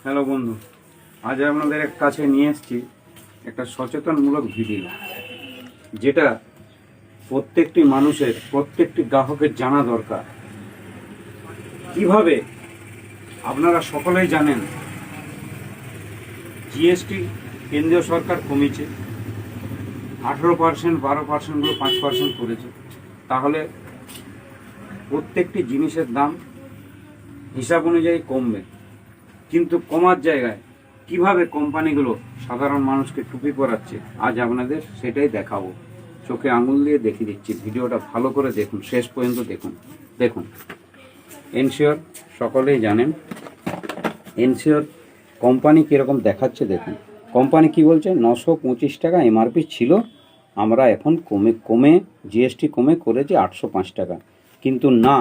Hello বন্ধু, আজ আপনাদের কাছে নিয়ে এসেছি একটা সচেতনমূলক ভিডিও, যেটা প্রত্যেকটি মানুষের, প্রত্যেকটি গ্রাহকের জানা দরকার। কিভাবে আপনারা সকলেই জানেন জিএসটি কেন্দ্রীয় সরকার কমিয়েছে, 18%, 12%গুলো 5% করেছে। তাহলে প্রত্যেকটি জিনিসের দাম হিসাব অনুযায়ী কমবে, কিন্তু কমার জায়গায় কিভাবে কোম্পানিগুলো সাধারণ মানুষকে টুপি পরাচ্ছে আজ আপনাদের সেটাই দেখাবো। চোখে আঙুল দিয়ে দেখিয়ে দিচ্ছি, ভিডিওটা ভালো করে দেখুন, শেষ পর্যন্ত দেখুন। এনশিওর সকলেই জানেন এনশিওর কোম্পানি কীরকম দেখাচ্ছে দেখুন। কোম্পানি কি বলছে, 925 টাকা এমআরপি ছিল, আমরা এখন কমে জিএসটি কমে করেছি 805 টাকা। কিন্তু না,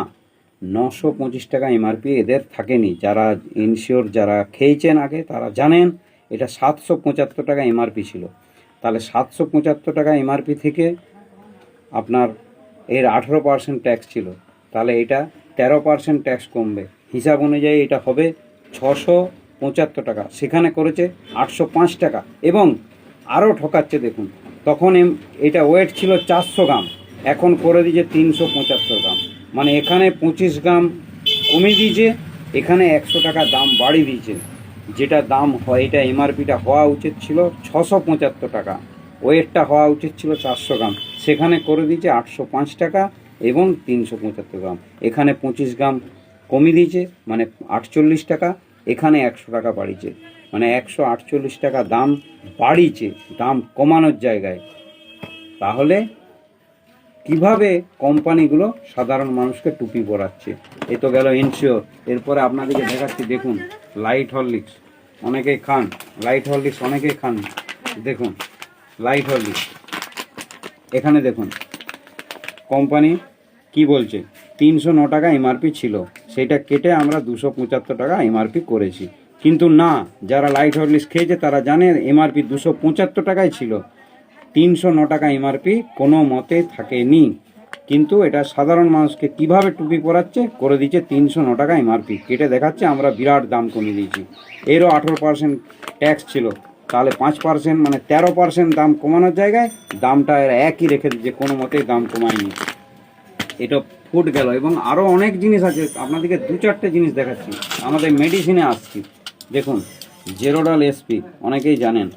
925 টাকা এমআরপি এদের থাকেনি। যারা ইনশিওর যারা খেয়েছেন আগে তারা জানেন এটা 775 টাকা এমআরপি ছিল। তাহলে 775 টাকা এমআরপি থেকে আপনার এর 18% ট্যাক্স ছিল, তাহলে এটা 13% ট্যাক্স কমবে। হিসাব অনুযায়ী এটা হবে 675 টাকা, সেখানে করেছে 805 টাকা। এবং আরও ঠকাচ্ছে দেখুন, তখন এটা ওয়েট ছিল 400 গ্রাম, এখন করে দিয়েছে 375 গ্রাম। মানে এখানে 25 গ্রাম কমিয়ে দিয়েছে, এখানে 100 টাকা দাম বাড়িয়ে দিয়েছে। যেটা দাম হয়, এটা এমআরপিটা হওয়া উচিত ছিল 675 টাকা, ওয়েটটা হওয়া উচিত ছিল 400 গ্রাম, সেখানে করে দিয়েছে 805 টাকা এবং 375 গ্রাম। এখানে 25 গ্রাম কমিয়ে দিয়েছে, মানে 48 টাকা, এখানে 100 টাকা বাড়িয়েছে, মানে 148 টাকা দাম বাড়িয়েছে, দাম কমানোর জায়গায়। তাহলে কিভাবে কোম্পানিগুলো সাধারণ মানুষকে টুপি পরাচ্ছে? এ তো গেল এনশিওর। এরপরে আপনাদেরকে দেখাচ্ছি, দেখুন লাইট হরলিক্স অনেকেই খান, লাইট হরলিক্স অনেকেই খান। দেখুন লাইট হরলিক্স, এখানে দেখুন কোম্পানি কি বলছে, 309 টাকা এমআরপি ছিল, সেটা কেটে আমরা 275 টাকা এমআরপি করেছি। কিন্তু না, যারা লাইট হরলিক্স খেয়েছে তারা জানে এমআরপি 275 টাকাই ছিল, 309 টাকা এমআরপি কোনো মতে থাকেনি। কিন্তু এটা সাধারণ মানুষকে কিভাবে টুপি পরাচ্ছে, করে দিচ্ছে 309 টাকা এমআরপি, কেটে দেখাচ্ছে আমরা বিরাট দাম কমিয়ে দিয়েছি। এরও 18% ট্যাক্স ছিল, তাহলে 5% মানে 13% দাম কমানোর জায়গায় দামটা এরা একই রেখে দিচ্ছে, কোনো মতেই দাম কমায়নি। এটা ফুট গেল। এবং আরও অনেক জিনিস আছে, আপনাদেরকে 2-4টে জিনিস দেখাচ্ছি। আমাদের মেডিসিনে আসছি, দেখুন জেরোডল এসপি অনেকেই জানেন,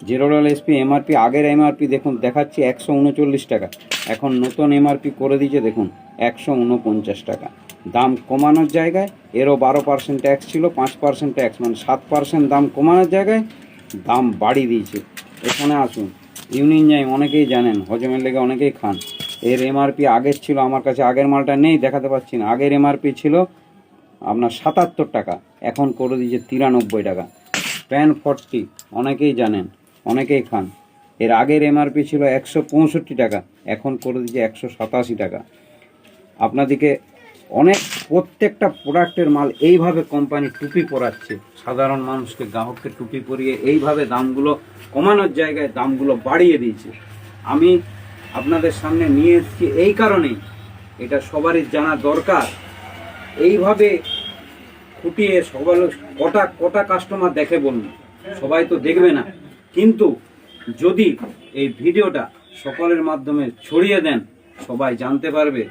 জেরোডল এসপি এমআরপি, আগের এমআরপি দেখুন দেখাচ্ছি 139 টাকা, এখন নতুন এমআরপি করে দিয়েছে দেখুন 149 টাকা। দাম কমানোর জায়গায় এরও 12% ট্যাক্স ছিল, 5% ট্যাক্স, মানে 7% দাম কমানোর জায়গায় দাম বাড়িয়ে দিয়েছে। এখানে আসুন ইউনিনজাইম অনেকেই জানেন, হজমের লেগে অনেকেই খান, এর এমআরপি আগের ছিল, আমার কাছে আগের মালটা নেই দেখাতে পাচ্ছি না, আগের এমআরপি ছিল আপনার 77 টাকা, এখন করে দিয়েছে 93 টাকা। প্যান 40 অনেকেই জানেন, অনেকেই খান, এর আগের এমআরপি ছিল 165 টাকা, এখন করে দিয়েছে 187 টাকা। আপনাদেরকে অনেক প্রত্যেকটা প্রোডাক্টের মাল এইভাবে কোম্পানি টুপি পরাচ্ছে, সাধারণ মানুষকে গ্রাহককে টুপি পরিয়ে এইভাবে দামগুলো কমানোর জায়গায় দামগুলো বাড়িয়ে দিয়েছে। আমি আপনাদের সামনে নিয়ে এসেছি এই কারণেই, এটা সবারই জানা দরকার। এইভাবে ফুটিয়ে সবার কটা কাস্টমার দেখে বলুন, সবাই তো দেখবে না। কিন্তু যদি এই ভিডিওটা সকলের মাধ্যমে ছড়িয়ে দেন, সবাই জানতে পারবে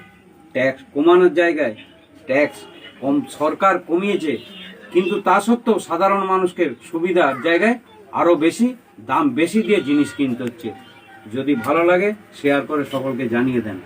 ট্যাক্স কমানোর জায়গায় ট্যাক্স কম সরকার কমিয়েছে, কিন্তু তা সত্ত্বেও সাধারণ মানুষকে সুবিধার জায়গায় আরও বেশি দাম বেশি দিয়ে জিনিস কিনতে হচ্ছে। যদি ভালো লাগে শেয়ার করে সকলকে জানিয়ে দেন।